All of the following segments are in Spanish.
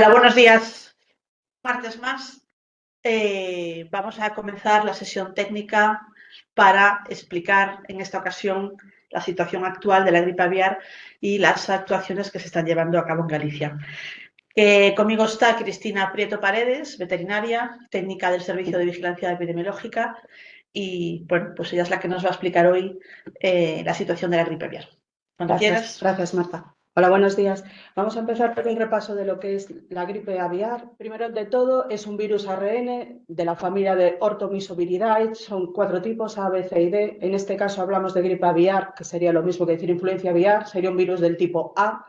Hola, buenos días. Martes más. Vamos a comenzar la sesión técnica para explicar en esta ocasión la situación actual de la gripe aviar y las actuaciones que se están llevando a cabo en Galicia. Conmigo está Cristina Prieto Paredes, veterinaria, técnica del Servicio de Vigilancia Epidemiológica, y bueno, pues ella es la que nos va a explicar hoy la situación de la gripe aviar. Cuando quieras. Gracias, Marta. Hola, buenos días. Vamos a empezar por un repaso de lo que es la gripe aviar. Primero de todo, es un virus ARN de la familia de Orthomyxoviridae. Son 4 tipos, A, B, C y D. En este caso hablamos de gripe aviar, que sería lo mismo que decir influencia aviar. Sería un virus del tipo A.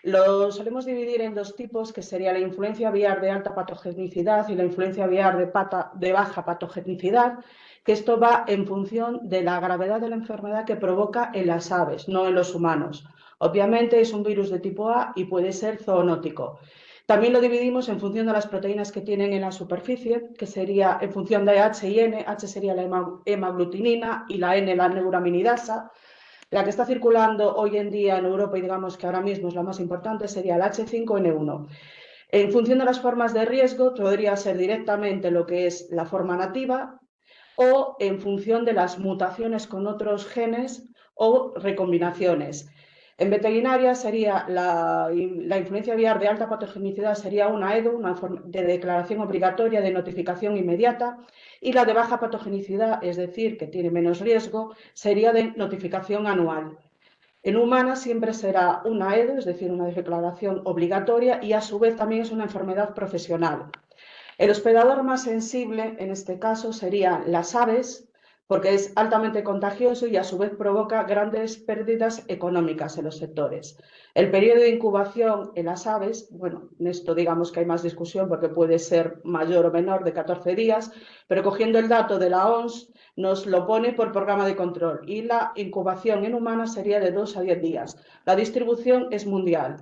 Lo solemos dividir en 2 tipos, que sería la influencia aviar de alta patogenicidad y la influencia aviar de baja patogenicidad, que esto va en función de la gravedad de la enfermedad que provoca en las aves, no en los humanos. Obviamente es un virus de tipo A y puede ser zoonótico. También lo dividimos en función de las proteínas que tienen en la superficie, que sería en función de H y N. H sería la hemaglutinina y la N la neuraminidasa. La que está circulando hoy en día en Europa y digamos que ahora mismo es la más importante sería el H5N1. En función de las formas de riesgo, podría ser directamente lo que es la forma nativa o en función de las mutaciones con otros genes o recombinaciones. En veterinaria sería la influencia aviar de alta patogenicidad sería una EDO, una de declaración obligatoria de notificación inmediata, y la de baja patogenicidad, es decir, que tiene menos riesgo, sería de notificación anual. En humanas siempre será una EDO, es decir, una declaración obligatoria, y a su vez también es una enfermedad profesional. El hospedador más sensible en este caso serían las aves, porque es altamente contagioso y a su vez provoca grandes pérdidas económicas en los sectores. El periodo de incubación en las aves, bueno, en esto digamos que hay más discusión porque puede ser mayor o menor de 14 días, pero cogiendo el dato de la OMS nos lo pone por programa de control y la incubación en humanas sería de 2 a 10 días. La distribución es mundial.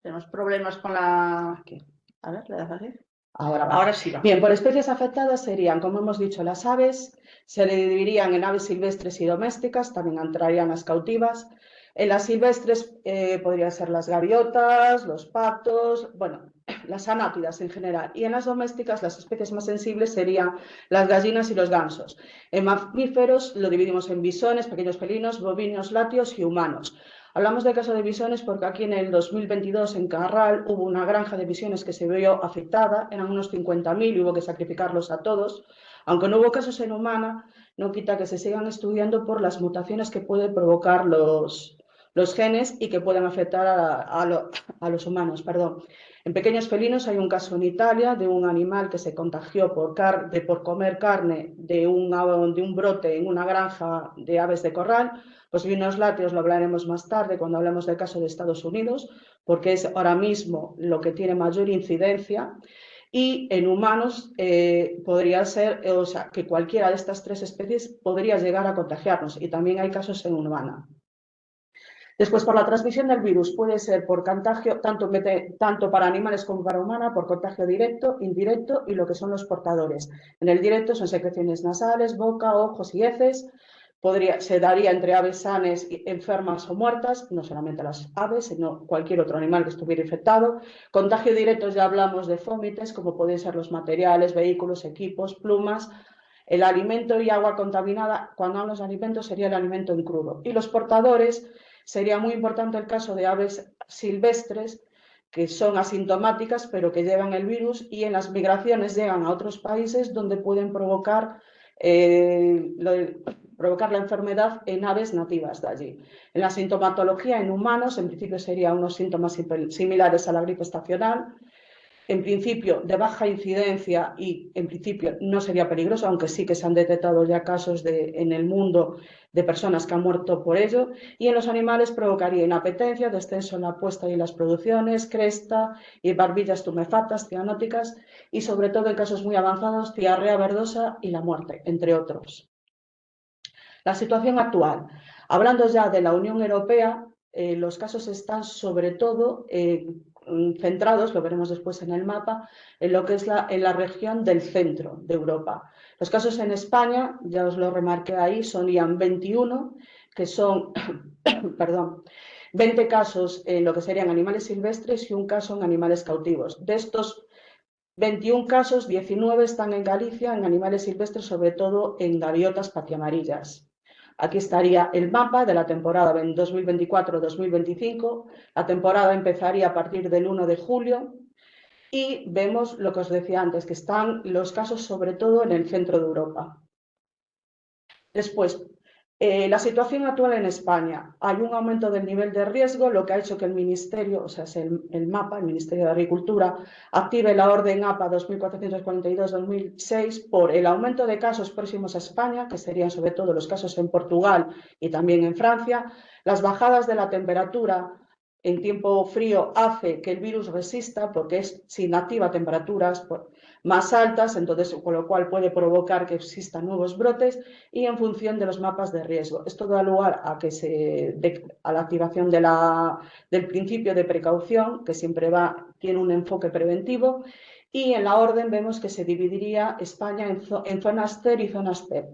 Tenemos problemas con la... Aquí. A ver, ¿le das así? Ahora sí va. Bien, por especies afectadas serían, como hemos dicho, las aves. Se le dividirían en aves silvestres y domésticas, también entrarían las cautivas. En las silvestres podrían ser las gaviotas, los patos, bueno, las anátidas en general. Y en las domésticas las especies más sensibles serían las gallinas y los gansos. En mamíferos lo dividimos en bisones, pequeños felinos, bovinos, lácteos y humanos. Hablamos del caso de bisones porque aquí en el 2022 en Carral hubo una granja de bisones que se vio afectada, eran unos 50.000 y hubo que sacrificarlos a todos. Aunque no hubo casos en humana, no quita que se sigan estudiando por las mutaciones que pueden provocar los genes y que pueden afectar a los humanos. Perdón. En pequeños felinos hay un caso en Italia de un animal que se contagió por comer carne de un brote en una granja de aves de corral. Los vinos lácteos lo hablaremos más tarde cuando hablemos del caso de Estados Unidos, porque es ahora mismo lo que tiene mayor incidencia. Y en humanos podría ser, o sea, que cualquiera de estas 3 especies podría llegar a contagiarnos, y también hay casos en humana. Después, por la transmisión del virus, puede ser por contagio, tanto para animales como para humanos, por contagio directo, indirecto y lo que son los portadores. En el directo son secreciones nasales, boca, ojos y heces. Se daría entre aves sanas, enfermas o muertas, no solamente las aves, sino cualquier otro animal que estuviera infectado. Contagio directo ya hablamos de fómites, como pueden ser los materiales, vehículos, equipos, plumas. El alimento y agua contaminada, cuando hablamos de alimentos, sería el alimento en crudo. Y los portadores, sería muy importante el caso de aves silvestres, que son asintomáticas, pero que llevan el virus y en las migraciones llegan a otros países donde pueden provocar la enfermedad en aves nativas de allí. En la sintomatología en humanos, en principio serían unos síntomas similares a la gripe estacional, en principio de baja incidencia y en principio no sería peligroso, aunque sí que se han detectado ya casos en el mundo de personas que han muerto por ello, y en los animales provocaría inapetencia, descenso en la puesta y las producciones, cresta y barbillas tumefactas, cianóticas y sobre todo en casos muy avanzados, diarrea verdosa y la muerte, entre otros. La situación actual. Hablando ya de la Unión Europea, los casos están sobre todo centrados, lo veremos después en el mapa, en lo que es en la región del centro de Europa. Los casos en España, ya os lo remarqué ahí, sonían 21, que son, perdón, 20 casos en lo que serían animales silvestres y un caso en animales cautivos. De estos 21 casos, 19 están en Galicia, en animales silvestres, sobre todo en gaviotas patiamarillas. Aquí estaría el mapa de la temporada 2024-2025. La temporada empezaría a partir del 1 de julio y vemos lo que os decía antes, que están los casos sobre todo en el centro de Europa. Después, la situación actual en España. Hay un aumento del nivel de riesgo, lo que ha hecho que el Ministerio, o sea, es el MAPA, el Ministerio de Agricultura, active la orden APA 2442-2006 por el aumento de casos próximos a España, que serían sobre todo los casos en Portugal y también en Francia. Las bajadas de la temperatura en tiempo frío hace que el virus resista porque se inactiva a temperaturas más altas, entonces, con lo cual puede provocar que existan nuevos brotes y en función de los mapas de riesgo. Esto da lugar a la activación del principio de precaución, que siempre tiene un enfoque preventivo, y en la orden vemos que se dividiría España en zonas CER y zonas PEP,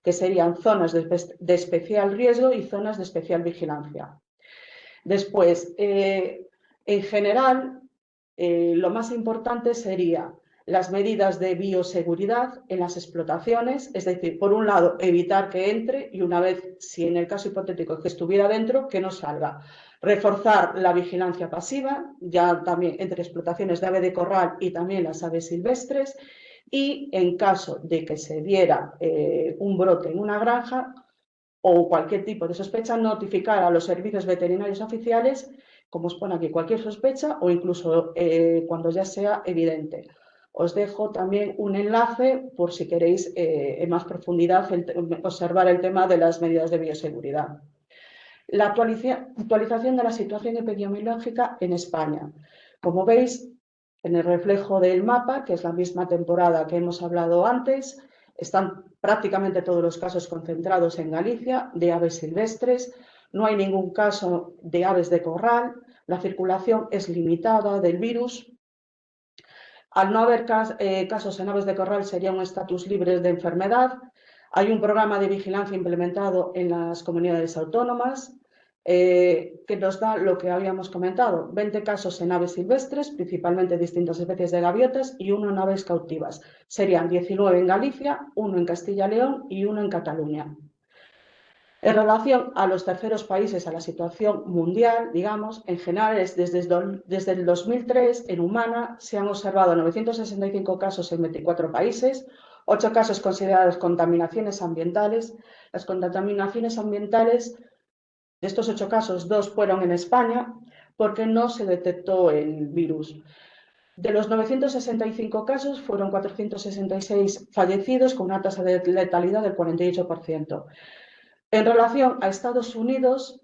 que serían zonas de especial riesgo y zonas de especial vigilancia. Después, en general, lo más importante sería las medidas de bioseguridad en las explotaciones, es decir, por un lado, evitar que entre y una vez, si en el caso hipotético que estuviera dentro, que no salga. Reforzar la vigilancia pasiva, ya también entre explotaciones de ave de corral y también las aves silvestres, y en caso de que se diera un brote en una granja o cualquier tipo de sospecha, notificar a los servicios veterinarios oficiales, como os pone aquí, cualquier sospecha o incluso cuando ya sea evidente. Os dejo también un enlace por si queréis en más profundidad observar el tema de las medidas de bioseguridad. La actualización de la situación epidemiológica en España. Como veis, en el reflejo del mapa, que es la misma temporada que hemos hablado antes, están prácticamente todos los casos concentrados en Galicia de aves silvestres. No hay ningún caso de aves de corral. La circulación es limitada del virus. Al no haber casos en aves de corral, sería un estatus libre de enfermedad. Hay un programa de vigilancia implementado en las comunidades autónomas que nos da lo que habíamos comentado, 20 casos en aves silvestres, principalmente distintas especies de gaviotas, y uno en aves cautivas. Serían 19 en Galicia, uno en Castilla y León y uno en Cataluña. En relación a los terceros países, a la situación mundial, digamos, en general, desde el 2003, en humana, se han observado 965 casos en 24 países, 8 casos considerados contaminaciones ambientales. Las contaminaciones ambientales, de estos 8 casos, 2 fueron en España porque no se detectó el virus. De los 965 casos, fueron 466 fallecidos con una tasa de letalidad del 48%. En relación a Estados Unidos,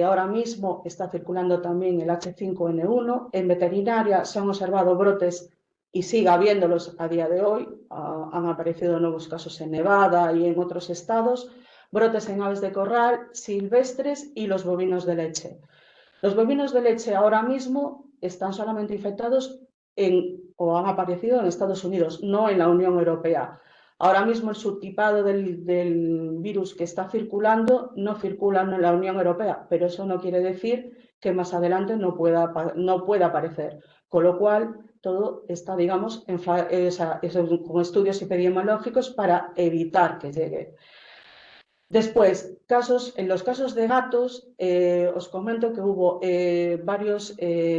ahora mismo está circulando también el H5N1. En veterinaria se han observado brotes y sigue habiéndolos a día de hoy. Han aparecido nuevos casos en Nevada y en otros estados. Brotes en aves de corral, silvestres y los bovinos de leche. Los bovinos de leche ahora mismo están solamente infectados o han aparecido en Estados Unidos, no en la Unión Europea. Ahora mismo el subtipado del virus que está circulando no circula en la Unión Europea, pero eso no quiere decir que más adelante no pueda aparecer. Con lo cual, todo está, digamos, con estudios epidemiológicos para evitar que llegue. Después, en los casos de gatos, os comento que hubo varios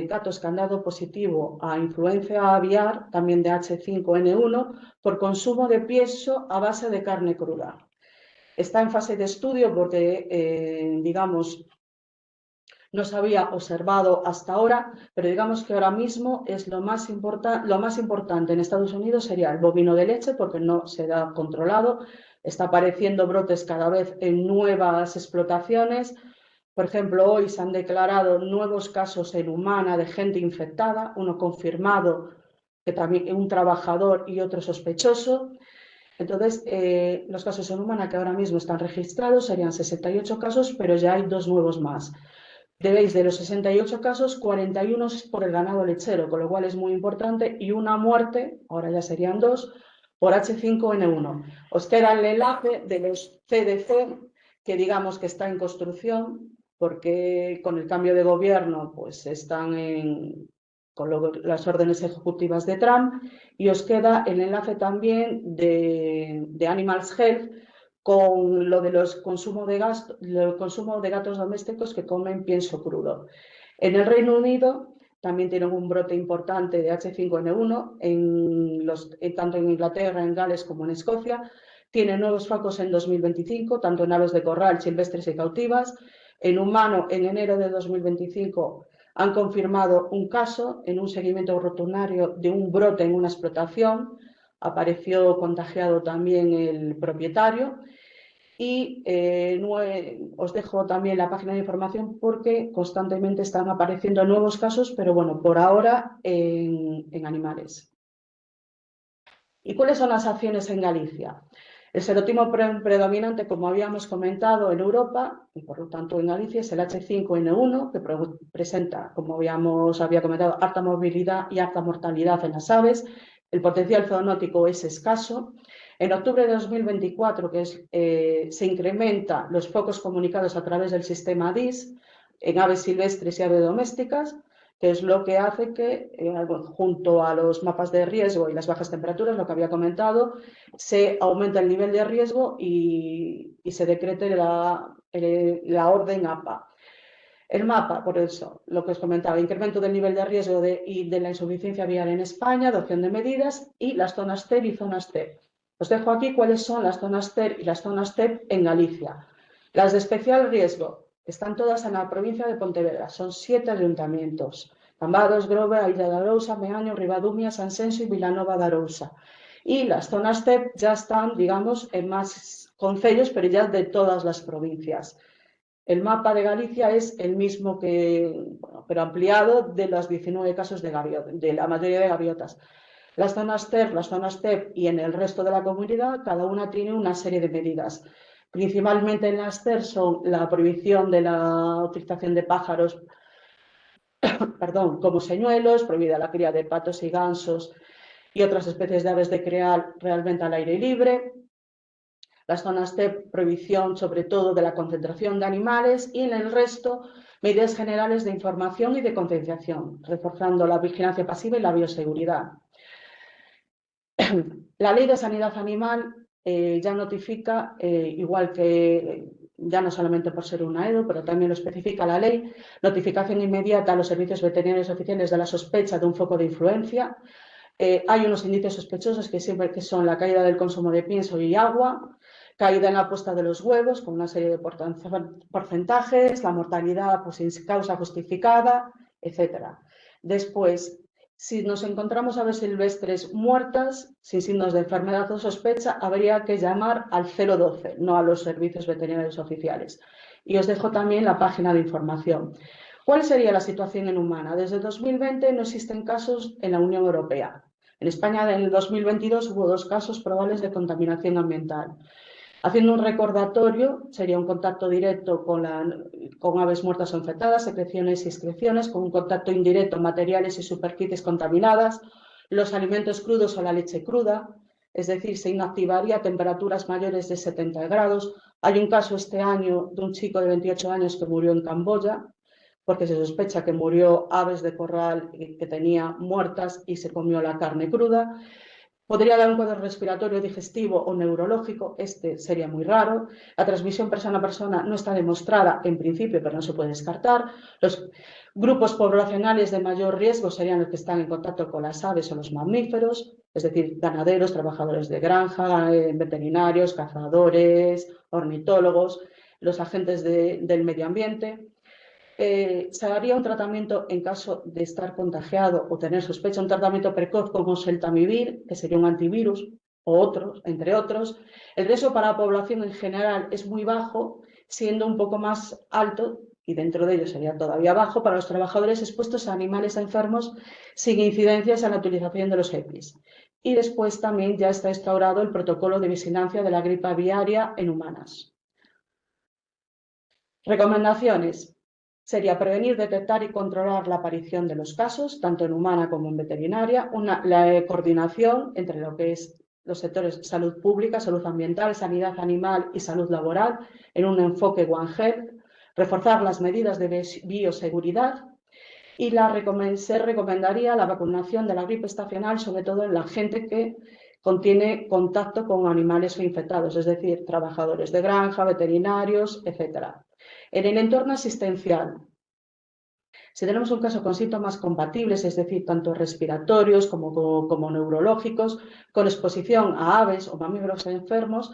gatos que han dado positivo a influenza aviar, también de H5N1, por consumo de pienso a base de carne cruda. Está en fase de estudio porque, digamos, no se había observado hasta ahora, pero digamos que ahora mismo es lo más importante en Estados Unidos sería el bovino de leche, porque no se da controlado. Está apareciendo brotes cada vez en nuevas explotaciones. Por ejemplo, hoy se han declarado nuevos casos en humana de gente infectada, uno confirmado, que también un trabajador y otro sospechoso. Entonces, los casos en humana que ahora mismo están registrados serían 68 casos, pero ya hay 2 nuevos más. Veis, de los 68 casos, 41 es por el ganado lechero, con lo cual es muy importante, y una muerte, ahora ya serían 2, por H5N1. Os queda el enlace de los CDC, que digamos que está en construcción, porque con el cambio de gobierno pues están con las órdenes ejecutivas de Trump, y os queda el enlace también de Animals Health con lo de los consumo de gatos domésticos que comen pienso crudo. En el Reino Unido también tienen un brote importante de H5N1, tanto en Inglaterra, en Gales como en Escocia. Tienen nuevos focos en 2025, tanto en aves de corral, silvestres y cautivas. En humano, en enero de 2025, han confirmado un caso en un seguimiento rutinario de un brote en una explotación. Apareció contagiado también el propietario. Y os dejo también la página de información porque constantemente están apareciendo nuevos casos, pero bueno, por ahora en animales. ¿Y cuáles son las acciones en Galicia? El serotipo predominante, como habíamos comentado, en Europa y por lo tanto en Galicia es el H5N1, que presenta, como había comentado, alta movilidad y alta mortalidad en las aves. El potencial zoonótico es escaso. En octubre de 2024 se incrementan los focos comunicados a través del sistema DIS en aves silvestres y aves domésticas, que es lo que hace que, junto a los mapas de riesgo y las bajas temperaturas, lo que había comentado, se aumenta el nivel de riesgo y se decrete la orden APA. El mapa, por eso, lo que os comentaba, incremento del nivel de riesgo y de la insuficiencia vial en España, adopción de medidas y las zonas TER y zonas TEP. Os dejo aquí cuáles son las zonas TER y las zonas TEP en Galicia. Las de especial riesgo están todas en la provincia de Pontevedra, son 7 ayuntamientos: Cambados, Grove, Aida de Arousa, Meaño, Ribadumia, Sanxenxo y Vilanova de Arousa. Y las zonas TEP ya están, digamos, en más concellos, pero ya de todas las provincias. El mapa de Galicia es el mismo pero ampliado, de los 19 casos de la mayoría de gaviotas. Las zonas TER, las zonas TEP y en el resto de la comunidad, cada una tiene una serie de medidas. Principalmente en las TER son la prohibición de la utilización de pájaros como señuelos, prohibida la cría de patos y gansos y otras especies de aves de criar realmente al aire libre. Las zonas TEP, prohibición sobre todo de la concentración de animales, y en el resto, medidas generales de información y de concienciación, reforzando la vigilancia pasiva y la bioseguridad. La Ley de Sanidad Animal ya notifica, igual que ya no solamente por ser una EDO, pero también lo especifica la ley, notificación inmediata a los servicios veterinarios oficiales de la sospecha de un foco de influencia. Hay unos indicios sospechosos que son la caída del consumo de pienso y agua, caída en la puesta de los huevos con una serie de porcentajes, la mortalidad pues, sin causa justificada, etc. Después, si nos encontramos aves silvestres muertas sin signos de enfermedad o sospecha, habría que llamar al 012, no a los servicios veterinarios oficiales. Y os dejo también la página de información. ¿Cuál sería la situación en humana? Desde 2020 no existen casos en la Unión Europea. En España, en el 2022, hubo 2 casos probables de contaminación ambiental. Haciendo un recordatorio, sería un contacto directo con aves muertas o infectadas, secreciones y excreciones, con un contacto indirecto, materiales y superficies contaminadas, los alimentos crudos o la leche cruda, es decir, se inactivaría a temperaturas mayores de 70 grados. Hay un caso este año de un chico de 28 años que murió en Camboya, porque se sospecha que murió aves de corral que tenía muertas y se comió la carne cruda. Podría dar un cuadro respiratorio, digestivo o neurológico, este sería muy raro. La transmisión persona a persona no está demostrada en principio, pero no se puede descartar. Los grupos poblacionales de mayor riesgo serían los que están en contacto con las aves o los mamíferos, es decir, ganaderos, trabajadores de granja, veterinarios, cazadores, ornitólogos, los agentes del medio ambiente. Se haría un tratamiento en caso de estar contagiado o tener sospecha, un tratamiento precoz como Seltamivir, que sería un antivirus, o otros, entre otros. El riesgo para la población en general es muy bajo, siendo un poco más alto, y dentro de ello sería todavía bajo, para los trabajadores expuestos a animales enfermos sin incidencias en la utilización de los EPIs. Y después también ya está instaurado el protocolo de vigilancia de la gripe aviaria en humanas. Recomendaciones. Sería prevenir, detectar y controlar la aparición de los casos, tanto en humana como en veterinaria, la coordinación entre lo que es los sectores salud pública, salud ambiental, sanidad animal y salud laboral en un enfoque One Health, reforzar las medidas de bioseguridad y se recomendaría la vacunación de la gripe estacional, sobre todo en la gente que contiene contacto con animales infectados, es decir, trabajadores de granja, veterinarios, etc. En el entorno asistencial, si tenemos un caso con síntomas compatibles, es decir, tanto respiratorios como neurológicos, con exposición a aves o mamíferos enfermos,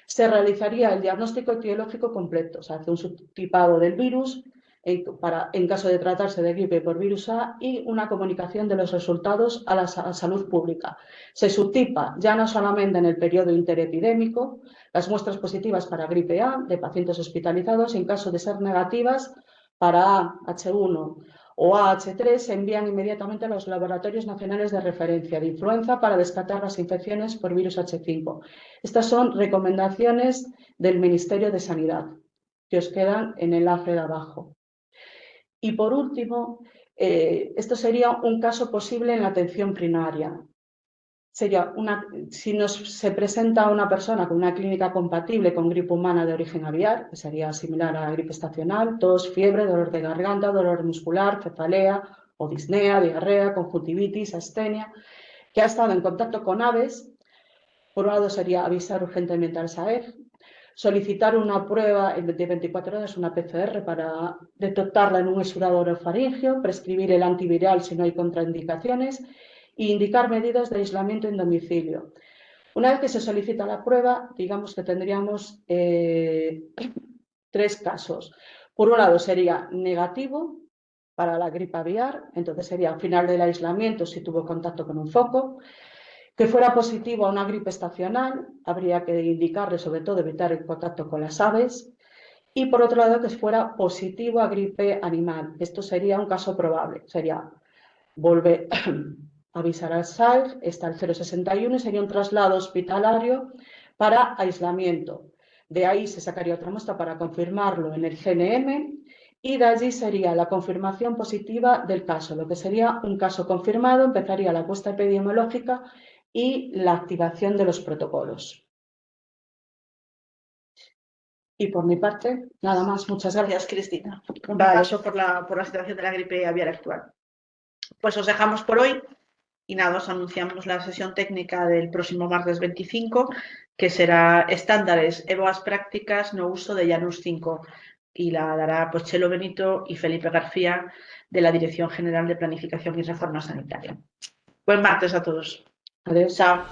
se realizaría el diagnóstico etiológico completo. Se hace un subtipado del virus en caso de tratarse de gripe por virus A y una comunicación de los resultados a la salud pública. Se subtipa ya no solamente en el periodo interepidémico las muestras positivas para gripe A de pacientes hospitalizados, en caso de ser negativas para A, H1 o AH3 se envían inmediatamente a los laboratorios nacionales de referencia de influenza para descartar las infecciones por virus H5. Estas son recomendaciones del Ministerio de Sanidad, que os quedan en el enlace de abajo. Y por último, esto sería un caso posible en la atención primaria. Si se presenta una persona con una clínica compatible con gripe humana de origen aviar, que sería similar a la gripe estacional, tos, fiebre, dolor de garganta, dolor muscular, cefalea o disnea, diarrea, conjuntivitis, astenia, que ha estado en contacto con aves, por un lado sería avisar urgentemente al SAER, solicitar una prueba de 24 horas, una PCR, para detectarla en un exudado orofaringeo, prescribir el antiviral si no hay contraindicaciones e indicar medidas de aislamiento en domicilio. Una vez que se solicita la prueba, digamos que tendríamos 3 casos. Por un lado sería negativo para la gripe aviar, entonces sería al final del aislamiento si tuvo contacto con un foco. Que fuera positivo a una gripe estacional, habría que indicarle sobre todo evitar el contacto con las aves. Y por otro lado, que fuera positivo a gripe animal. Esto sería un caso probable. Sería volver a avisar al SAER, está el 061 y sería un traslado hospitalario para aislamiento. De ahí se sacaría otra muestra para confirmarlo en el GNM y de allí sería la confirmación positiva del caso. Lo que sería un caso confirmado, empezaría la apuesta epidemiológica y la activación de los protocolos. Y por mi parte, nada más. Muchas gracias, Cristina. Un paso por la situación de la gripe aviar actual. Pues os dejamos por hoy y nada, os anunciamos la sesión técnica del próximo martes 25, que será estándares e boas prácticas no uso de Janus 5 y la dará pues Chelo Benito y Felipe García de la Dirección General de Planificación y Reforma Sanitaria. Buen martes a todos. Adiós. Chao.